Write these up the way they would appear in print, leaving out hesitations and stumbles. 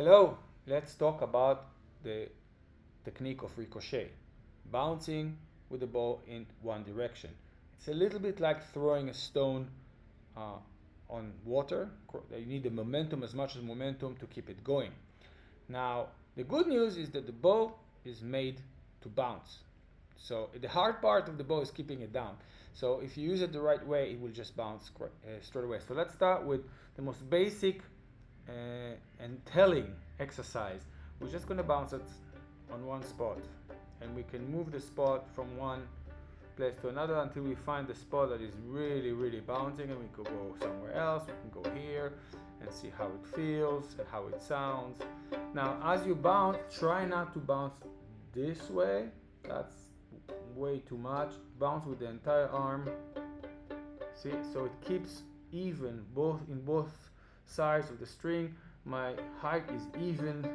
Hello, let's talk about the technique of ricochet, bouncing with the ball in one direction. It's a little bit like throwing a stone on water. You need the momentum, as much as momentum, to keep it going. Now, the good news is that the ball is made to bounce. So the hard part of the ball is keeping it down. So if you use it the right way, it will just bounce straight away. So let's start with the most basic and telling exercise. We're just going to bounce it on one spot, and we can move the spot from one place to another until we find the spot that is really bouncing, and we could go somewhere else. We can go here and see how it feels and how it sounds. Now, as you bounce, try not to bounce this way. That's way too much. Bounce with the entire arm. See, so it keeps even in both sides of the string. My height is even.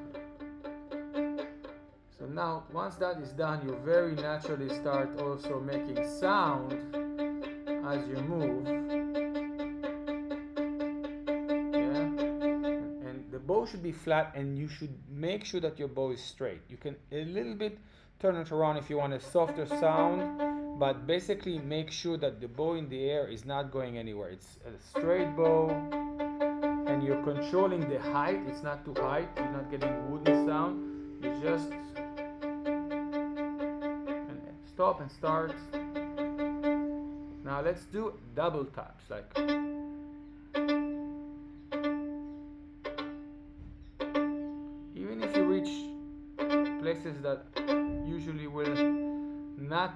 So now, once that is done, you very naturally start also making sound as you move. Yeah, and the bow should be flat, and you should make sure that your bow is straight. You can a little bit turn it around if you want a softer sound, but basically make sure that the bow in the air is not going anywhere. It's a straight bow, and you're controlling the height. It's not too high. You're not getting wooden sound. You just stop and start. Now let's do double taps, like even if you reach places that usually will not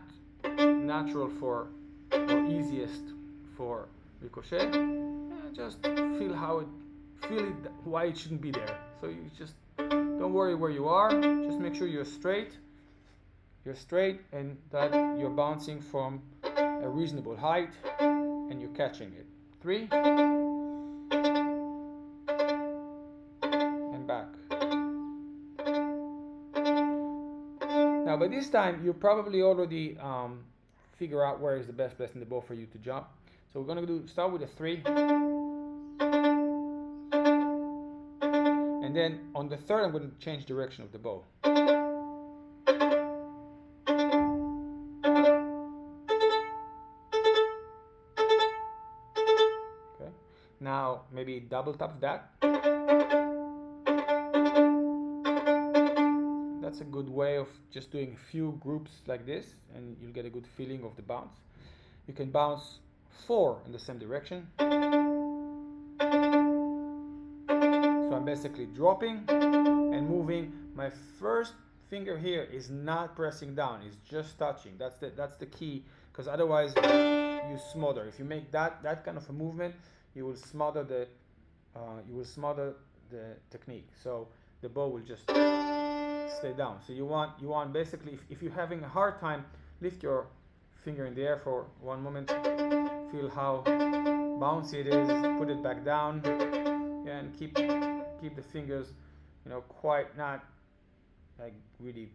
natural for or easiest for ricochet, just feel it why it shouldn't be there. So you just don't worry where you are, just make sure you're straight and that you're bouncing from a reasonable height and you're catching it. 3 and back. Now by this time you probably already figure out where is the best place in the bow for you to jump. So we're going to start with a 3, and then on the third I'm going to change direction of the bow. Okay. Now maybe double tap that. That's a good way of just doing a few groups like this, and you'll get a good feeling of the bounce. You can bounce 4 in the same direction. So I'm basically dropping and moving. My first finger here is not pressing down, it's just touching. That's the key, because otherwise you smother. If you make that kind of a movement, you will smother the technique. So the bow will just stay down. So you want basically, if you're having a hard time, lift your finger in the air for one moment, feel how bouncy it is, put it back down, and keep the fingers, quite not like really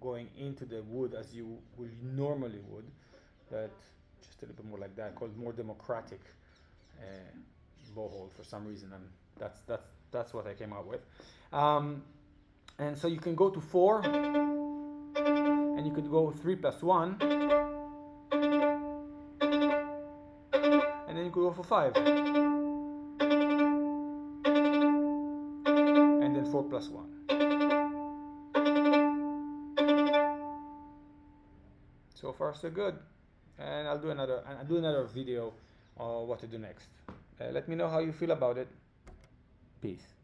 going into the wood as you would normally would, but just a little bit more like that, called more democratic bow hold for some reason, and that's what I came up with. And so you can go to 4, and you could go 3 plus 1, and then you could go for 5, and then 4 plus 1. So far so good, and I'll do another video on what to do next. Let me know how you feel about it. Peace.